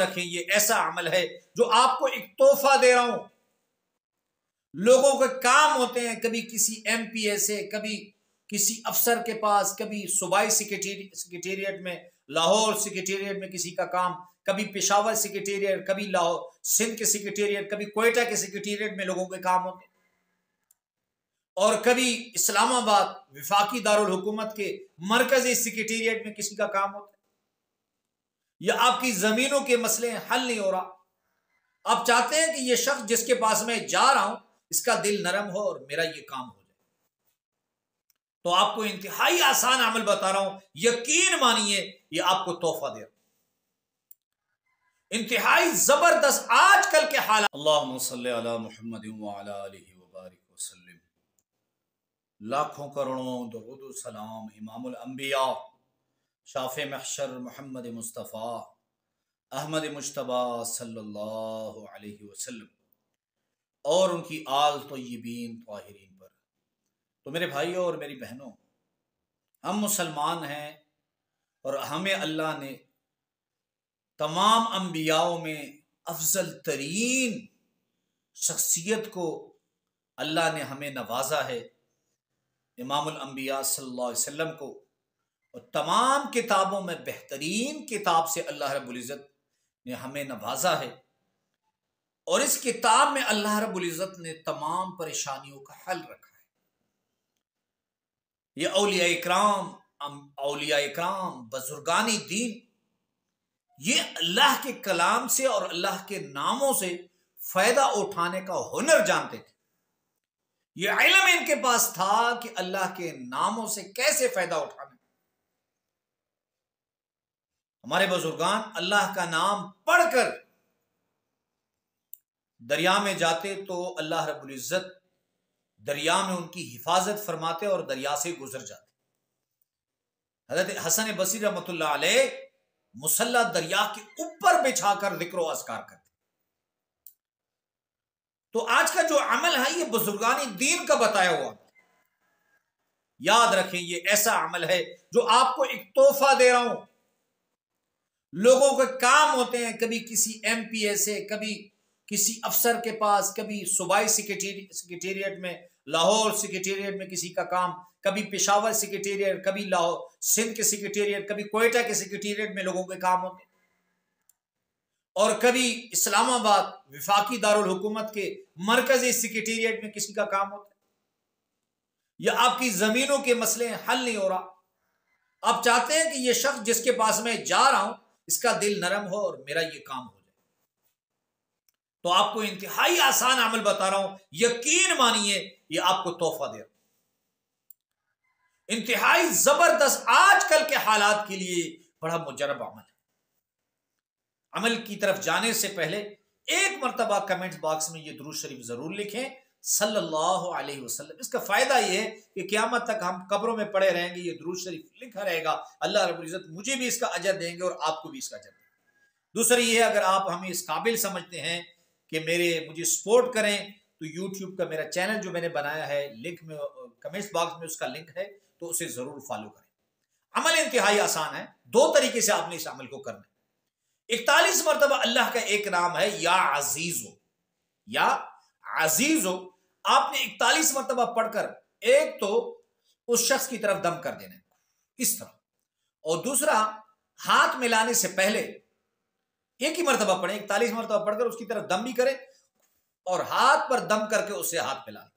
रखें, ये ऐसा अमल है जो आपको एक तोहफा दे रहा हूं। लोगों के काम होते हैं, कभी किसी एमपीए से, कभी किसी अफसर के पास, कभी सूबाई सेक्रेटेरिएट में, लाहौर सेक्रेटेरिएट में किसी का काम, कभी पेशावर सेक्रेटेरिएट, कभी लाहौर सिंध के सेक्रेटेरिएट, कभी कोयटा के सेक्रेटेरिएट में लोगों के काम होते हैं, और कभी इस्लामाबाद विफाकी दारुल हुकूमत के मरकजी सेक्रेटेरिएट में किसी का काम होता है। या आपकी जमीनों के मसले हल नहीं हो रहा, आप चाहते हैं कि ये शख्स जिसके पास मैं जा रहा हूं इसका दिल नरम हो और मेरा ये काम हो जाए, तो आपको इंतहाई आसान अमल बता रहा हूं, यकीन मानिए ये आपको तोहफा दे रहा हूं, इंतहाई जबरदस्त आजकल के हालात। अल्लाहुम्मा सल्ली अला मुहम्मद व अला आलिहि व बारिक वसल्लम। लाखों करोड़ों दुरूद सलाम इमामुल अंबिया शाफ़े महशर मोहम्मद मुस्तफ़ा अहमद मुज्तबा सल्लल्लाहु अलैहि वसल्लम और उनकी आल तय्यबीन ताहिरीन पर। तो मेरे भाइयों और मेरी बहनों, हम मुसलमान हैं और हमें अल्लाह ने तमाम अंबियाओं में अफजल तरीन शख्सियत को अल्लाह ने हमें नवाजा है, इमामुल अंबिया सल्लल्लाहु अलैहि वसल्लम को, और तमाम किताबों में बेहतरीन किताब से अल्लाह रब्बुल इज़्ज़त ने हमें नवाजा है, और इस किताब में अल्लाह रब्बुल इज़्ज़त ने तमाम परेशानियों का हल रखा है। ये औलिया इकराम बुजुर्गानी दीन, ये अल्लाह के कलाम से और अल्लाह के नामों से फायदा उठाने का हुनर जानते थे। ये इल्म इनके पास था कि अल्लाह के नामों से कैसे फायदा उठाना। हमारे बुजुर्गान अल्लाह का नाम पढ़कर दरिया में जाते तो अल्लाह रब्बुल इज़्ज़त दरिया में उनकी हिफाजत फरमाते और दरिया से गुजर जाते। हज़रत हसन बसरी रहमतुल्लाह अलैह मुसल्ला दरिया के ऊपर बिछाकर जिक्र व अस्कार करते। तो आज का जो अमल है ये बुजुर्गानी दीन का बताया हुआ, याद रखें ये ऐसा अमल है जो आपको एक तोहफा दे रहा हूं। लोगों के काम होते हैं, कभी किसी एमपीए से, कभी किसी अफसर के पास, कभी सूबाई सेक्रेटेरिएट में, लाहौर सेक्रेटेरिएट में किसी का काम, कभी पेशावर सेक्रेटेरिएट, कभी लाहौर सिंध के सेक्रेटेरिएट, कभी कोयटा के सेक्रेटेरिएट में लोगों के काम होते हैं, और कभी इस्लामाबाद विफाकी दारुल हुकूमत के मरकजी सेक्रेटेरिएट में किसी का काम होता है। या आपकी जमीनों के मसले हल नहीं हो रहा, आप चाहते हैं कि ये शख्स जिसके पास मैं जा रहा हूं इसका दिल नरम हो और मेरा ये काम हो जाए, तो आपको इंतहाई आसान अमल बता रहा हूं, यकीन मानिए ये आपको तोहफा दे रहा हूं, इंतहाई जबरदस्त आजकल के हालात के लिए बड़ा मुजरब अमल है। अमल की तरफ जाने से पहले एक मरतबा कमेंट बॉक्स में ये दुरूद शरीफ जरूर लिखें, सल्लल्लाहु अलैहि वसल्लम। इसका फायदा ये है कि क़यामत तक हम कब्रों में पड़े रहेंगे, ये दुरूद शरीफ लिखा रहेगा, अल्लाह रब्बुल इज़्ज़त मुझे भी इसका अजर देंगे और आपको भी इसका अजर देंगे। दूसरी ये है, अगर आप हमें इस काबिल समझते हैं कि मुझे सपोर्ट करें, तो यूट्यूब का मेरा चैनल जो मैंने बनाया है, लिंक में कमेंट्स बॉक्स में उसका लिंक है, तो उसे जरूर फॉलो करें। अमल इंतहाई आसान है, दो तरीके से आपने इस अमल को करना है। 41 मरतबा अल्लाह का एक नाम है या अजीजो, या अजीजो, आपने 41 मरतबा पढ़कर एक तो उस शख्स की तरफ दम कर देना है इस तरह, और दूसरा हाथ मिलाने से पहले एक ही मरतबा पढ़े, 41 मरतबा पढ़कर उसकी तरफ दम भी करें और हाथ पर दम करके उससे हाथ मिला।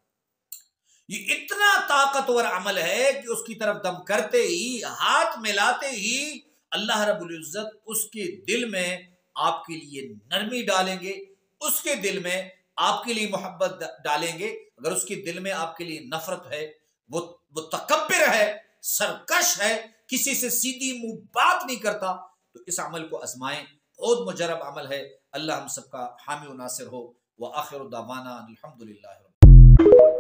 ये इतना ताकतवर अमल है कि उसकी तरफ दम करते ही, हाथ मिलाते ही अल्लाह रब्बुल इज़्ज़त उसके दिल में आपके लिए नरमी डालेंगे, उसके दिल में आपके लिए मोहब्बत डालेंगे। अगर उसके दिल में आपके लिए नफरत है, वो तकब्बुर है, सरकश है, किसी से सीधी मुंह बात नहीं करता, तो इस अमल को आजमाएं, बहुत मुजरब अमल है। अल्लाह हम सबका हामी व नासिर हो। व आखिर दावाना अल्हम्दुलिल्लाह।